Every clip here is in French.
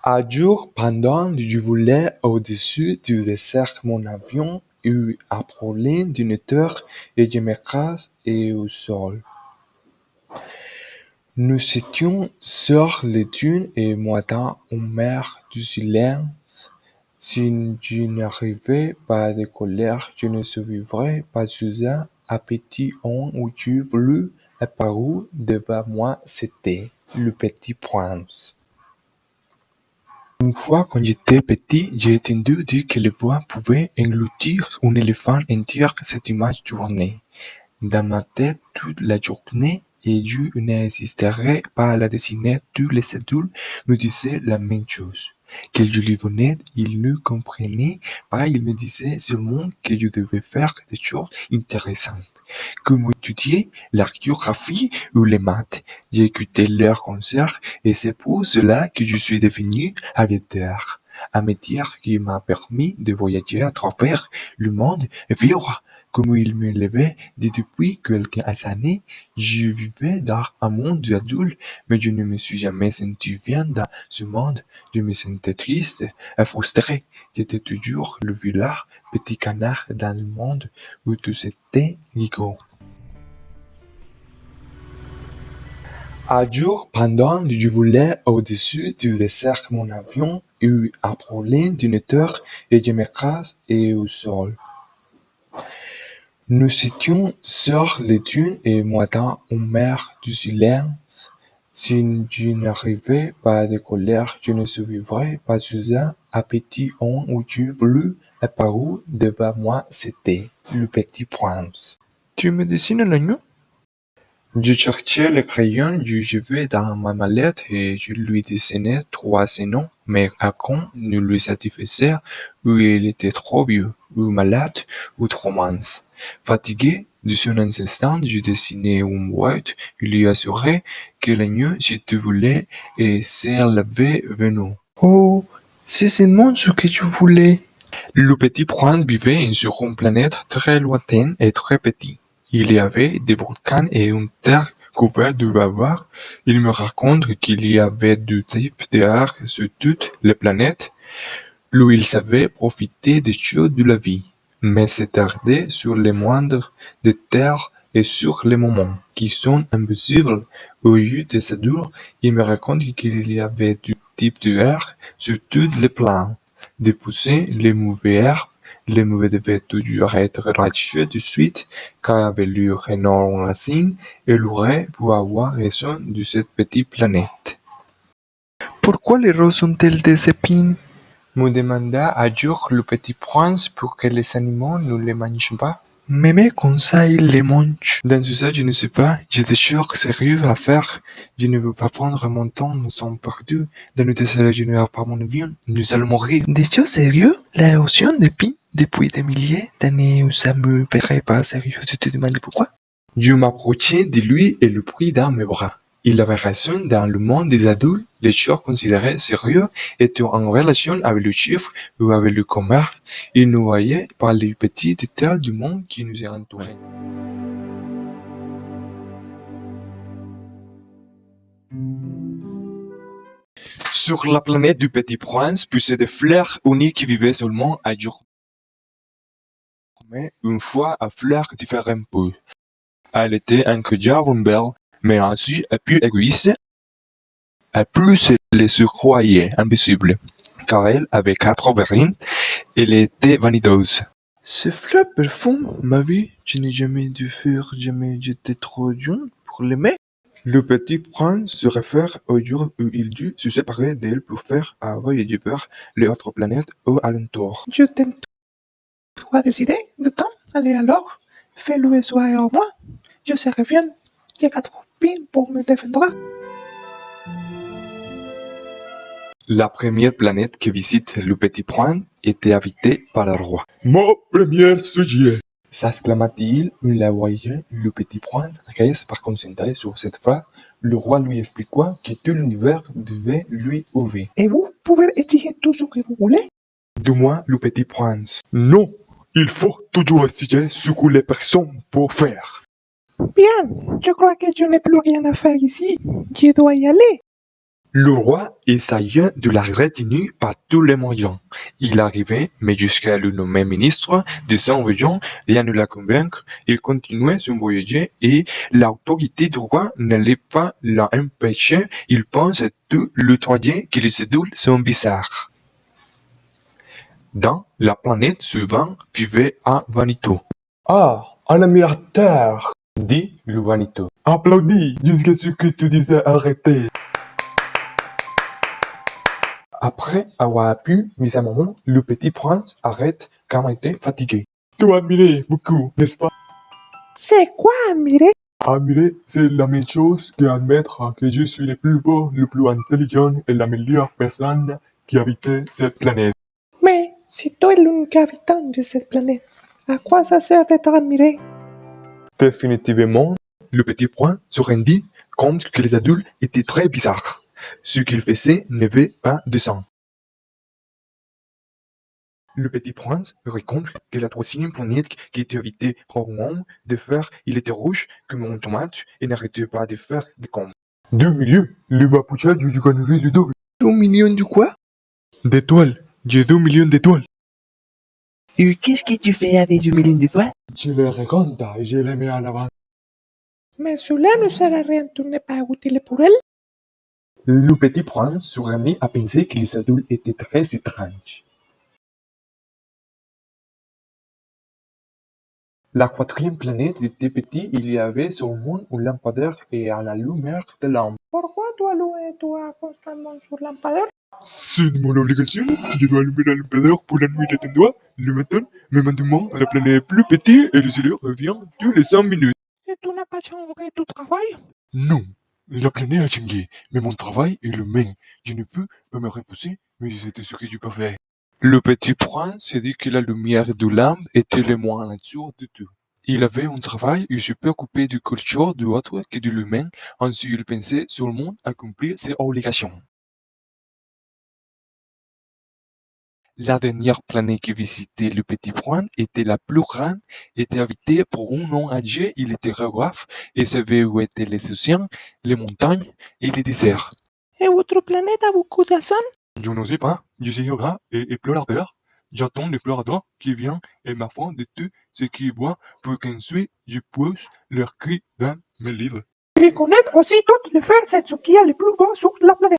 Un jour, pendant que je volais au-dessus du désert, mon avion eut un problème de moteur et je m'écrase au sol. Nous étions sur les dunes et moi dans une mer du silence. Si je n'arrivais pas à décoller, je ne survivrais pas sous un petit homme où je voulus apparut devant moi, c'était le petit prince. Une fois quand j'étais petit, j'ai entendu dire que les voix pouvaient engloutir un éléphant entier. Cette image tournait dans ma tête toute la journée et je n'hésiterai pas à la dessiner. Tous les adultes me disaient la même chose. Que je lui venais, ils ne comprenaient pas, ils me disaient seulement que je devais faire des choses intéressantes, comme étudier la géographie ou les maths. J'ai écouté leurs concerts et c'est pour cela que je suis devenu aviateur. Un métier qui m'a permis de voyager à travers le monde et vivre comme il me l'avait dit depuis quelques années. Je vivais dans un monde adulte, mais je ne me suis jamais senti bien dans ce monde. Je me sentais triste et frustré. J'étais toujours le vilain petit canard dans le monde où tout était rigolo. Un jour, pendant que je volais au-dessus du désert, mon avion eut un problème de moteur et je m'écrase au sol. Nous étions sur les dunes et moi dans une mer du silence. Si je n'arrivais pas à décoller, je ne survivrais pas sous un petit homme où je voulus apparut devant moi, c'était le petit prince. Tu me dessines l'agneau? Je cherchais le crayon, je vais dans ma mallette et je lui dessinais 3 noms, mais aucun ne lui satisfaisait, ou il était trop vieux, ou malade, ou trop mince. Fatigué de son insistance, je dessinais une boîte, je lui assurais que l'agneau, si tu voulais, et s'il avait venu. Oh, c'est seulement ce que tu voulais. Le petit prince vivait sur une planète très lointaine et très petite. Il y avait des volcans et une terre couverte de lava. Il me raconte qu'il y avait deux types d'art sur toutes les planètes, où il savait profiter des choses de la vie, mais s'attarder sur les moindres détails et sur les moments qui sont invisibles aux yeux des adultes. Il me raconte qu'il y avait deux types d'art sur tous les plans, de pousser les mauvais herbes. Les mauvais devaient toujours être arrachés de suite, car avaient leur énorme racine et l'aurait pour avoir raison de cette petite planète. Pourquoi les roses ont-elles des épines? Me demanda un jour le petit prince pour que les animaux ne les mangent pas. Mais comme ça, ils les mangent. Dans tout ça, je ne sais pas. J'ai des choses sérieuses à faire. Je ne veux pas prendre mon temps. Nous sommes perdus. Dans le désert ingénieur par mon avion. Nous allons mourir. Des choses sérieuses? L'érosion depuis des milliers d'années, ça me paraît pas sérieux de te demander pourquoi. Je m'approchai de lui et le pris dans mes bras. Il avait raison, dans le monde des adultes, les choses considérées sérieuses étaient en relation avec le chiffre ou avec le commerce. Il nous voyait par les petits détails du monde qui nous entourait. Sur la planète du Petit Prince poussaient des fleurs uniques qui vivaient seulement à jour. Mais une fois à fleurs différentes peu. Elle était incroyablement belle, mais ainsi un peu égoïste. À plus elle se croyait invisible, car elle avait 4 verrines, elle était vanideuse. Ce fleur parfum, ma vie, je n'ai jamais dû faire, jamais j'étais trop jeune pour l'aimer. Le petit prince se réfère au jour où il dut se séparer d'elle pour faire un voyage vers les autres planètes au alentour. Je t'aime. Toi décider de temps, allez alors, fais-le soir au moi, je serai bien, j'ai 4 pines pour me défendre. La première planète que visite le petit prince était habitée par le roi. Mon premier sujet! S'exclama-t-il, il la voyait. Le petit prince reste par concentré sur cette phrase. Le roi lui expliqua que tout l'univers devait lui ouvrir. Et vous pouvez essayer tout ce que vous voulez? Du moins, le petit prince. Non, il faut toujours essayer ce que les personnes peuvent faire. Bien, je crois que je n'ai plus rien à faire ici. Je dois y aller. Le roi essaya de la retenir par tous les moyens. Il arrivait, mais jusqu'à le nommer ministre de son région, rien ne la convaincre. Il continuait son voyage et l'autorité du roi n'allait pas l'empêcher. Il pense tout le troisième que les adultes sont bizarres. Dans la planète suivante vivait un Vanito. Ah, un admirateur, dit le Vanito. Applaudis jusqu'à ce que tu dises arrêter. Après avoir pu mis un moment, le petit prince arrête car il était fatigué. Tu admirais beaucoup, n'est-ce pas? C'est quoi admirer? Admirer, c'est la même chose qu'admettre que je suis le plus beau, le plus intelligent et la meilleure personne qui habite cette planète. Mais si toi es l'unique habitant de cette planète, à quoi ça sert d'être admiré? Définitivement, le petit prince se rendit compte que les adultes étaient très bizarres. Ce qu'ils faisaient n'avait pas de sens. Le petit prince raconte que la troisième planète qui était habitée rarement de fer, il était rouge comme une tomate et n'arrêtait pas de faire des comptes. 2 millions, le Mapuche du gagnerait du double. 2 millions de quoi? D'étoiles, j'ai 2 millions d'étoiles. Et qu'est-ce que tu fais avec 2 millions de fois? Je les raconte et je les mets à l'avant. Mais cela ne sert à rien, tu n'es pas utile pour elle. Le petit prince se remit à penser que les adultes étaient très étranges. La quatrième planète était petite, il y avait seulement un lampadaire et un allumeur de lampe. Pourquoi tu allumes-toi constamment sur lampadaire? C'est mon obligation, je dois allumer la lampadaire pour la nuit d'éteindre le matin, mais maintenant la planète est plus petite et le soleil revient tous les 5 minutes. Et tu n'as pas changé ton travail? Non, la planète a changé, mais mon travail est le même. Je ne peux pas me reposer, mais c'était ce que je peux faire. Le petit prince s'est dit que la lumière de lampe était le moins nature de tout. Il avait un travail et se préoccupait de quelque chose d'autre que de lui-même, ainsi il pensait seulement accomplir ses obligations. La dernière planète que visitait le petit prince était la plus grande, était habitée par un homme âgé, il était géographe et savait où étaient les océans, les montagnes et les déserts. Et votre planète a beaucoup d'océans? Je ne sais pas, je suis géographe et explorateur. J'attends l'explorateur qui vient et ma foi de tout ce qui boit pour qu'ensuite je puisse leur cri dans mes livres. Et connaître aussi toutes les fleurs, c'est ce qui est le plus beau sur la planète.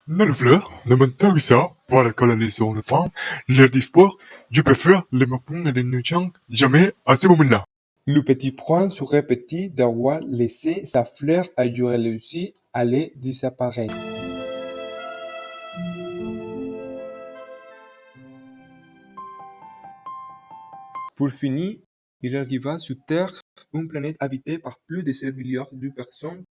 Mais les fleurs ne m'intéressent pas la colonisation de femmes, les discours, je peux faire les mapons et les nuances jamais à ce moment-là. Le petit prince se répétait d'avoir laissé sa fleur à durer réussi allait disparaître. Pour finir, il arriva sur Terre, une planète habitée par plus de 7 milliards de personnes,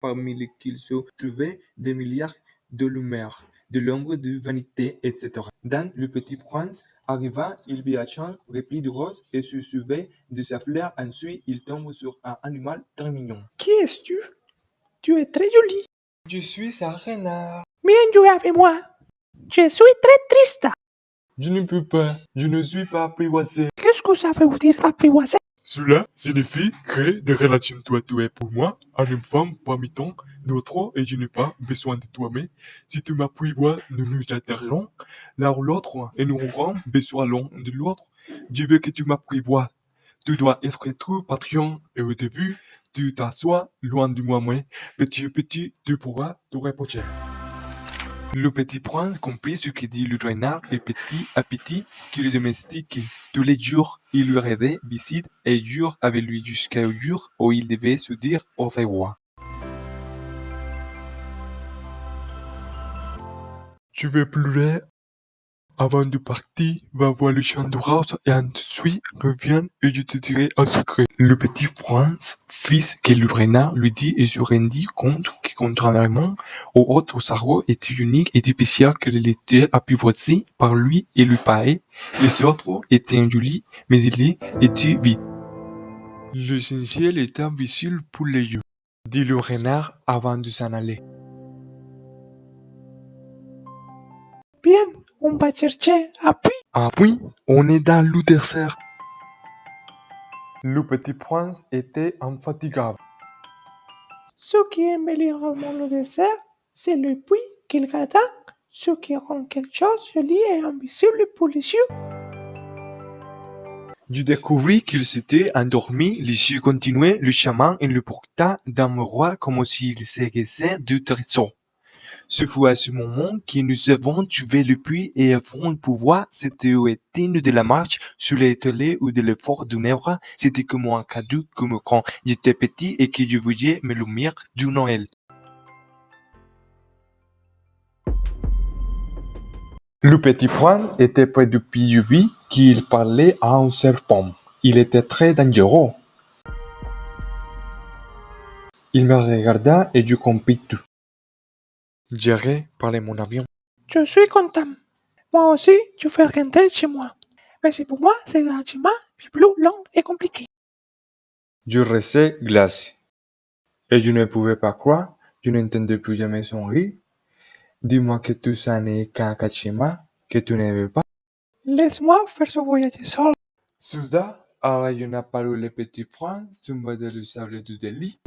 parmi lesquelles se trouvaient des milliards de lumières, de l'ombre, de vanité, etc. Dans Le Petit Prince arriva, il vit un rempli de roses et se souvint de sa fleur. Ensuite, il tombe sur un animal très mignon. Qui es-tu? Tu es très jolie. Je suis un renard. Viens jouer avec moi. Je suis très triste. Je ne peux pas, je ne suis pas apprivoisé. Qu'est-ce que ça veut dire apprivoiser? Cela signifie créer des relations toi tu es pour moi, à une femme parmi tant d'autres et je n'ai pas besoin de toi. Mais si tu m'apprivoises, nous nous atterrirons l'un ou l'autre et nous aurons besoin l'un de l'autre. Je veux que tu m'apprivoises. Tu dois être trop patient et au début, tu t'assois loin de moi, mais petit à petit, tu pourras te reprocher. Le petit prince comprit ce que dit le renard et petit à petit qu'il le domestiquait. Tous les jours, il lui rendait visite et jour avec lui jusqu'au jour où il devait se dire au revoir. Je vais pleurer avant de partir, va voir le champ de roses et ensuite reviens et je te dirai un secret. Le petit prince fit ce que le renard lui dit et se rendit compte que contrairement aux autres cerveaux était unique et spécial qu'il était apprivoisé par lui et lui paraît. Les autres étaient jolis, mais il était vide. L'essentiel est invisible pour les yeux, dit le renard avant de s'en aller. Bien, on va chercher appui. Ah oui, on est dans le désert. Le petit prince était infatigable. Ce qui est meilleur dans le désert, C'est le puits qu'il garda, ce qui rend quelque chose de joli et invisible pour les yeux. Je découvris qu'il s'était endormi, les yeux continuaient, le chaman il le porta dans mon roi comme s'il s'agissait du trésor. Ce fut à ce moment que nous avons trouvé le puits et avons pouvoir c'était éteindre de la marche sur les télés ou de l'effort d'une heure. C'était comme un cadeau comme quand j'étais petit et que je voyais mes lumières du Noël. Le petit prince était près du puits, je vis qu'il parlait à un serpent. Il était très dangereux. Il me regarda et je compris tout. J'irai parler mon avion. Je suis content. Moi aussi, je vais rentrer chez moi. Mais c'est pour moi, c'est un chemin plus long et compliqué. Je restais glacé. Et je ne pouvais pas croire, je n'entendais plus jamais son rire. Dis-moi que tout ça n'est qu'un chemin, que tu ne veux pas. Laisse-moi faire ce voyage seul. Soudain, à rayon apparut le petit prince, tomba dans le sable du délit.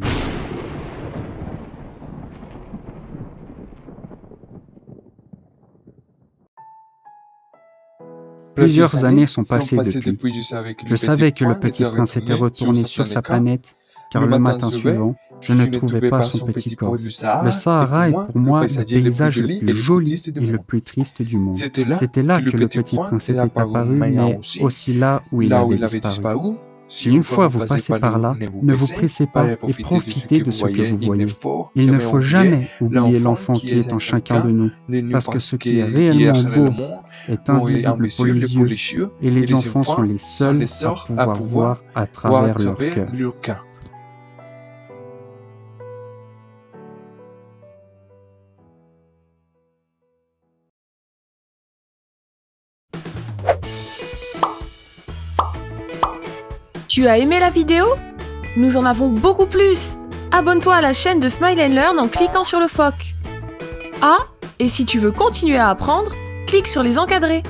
Plusieurs années sont passées depuis. Je Je savais que le petit prince était retourné sur sa planète, car le matin suivant, je ne trouvais pas son petit corps. Le Sahara est pour moi le paysage le plus joli et le plus triste du monde. C'était là que le petit prince était apparu, mais aussi là où il avait disparu. Si une fois vous passez par là, ne vous pressez pas et profitez de ce que vous voyez. Il ne faut jamais oublier l'enfant qui est en chacun de nous, parce que ce qui est réellement beau est invisible pour les yeux, et les enfants sont les seuls à pouvoir voir à travers leur cœur. Tu as aimé la vidéo? Nous en avons beaucoup plus! Abonne-toi à la chaîne de Smile & Learn en cliquant sur le phoque. Ah, et si tu veux continuer à apprendre, clique sur les encadrés.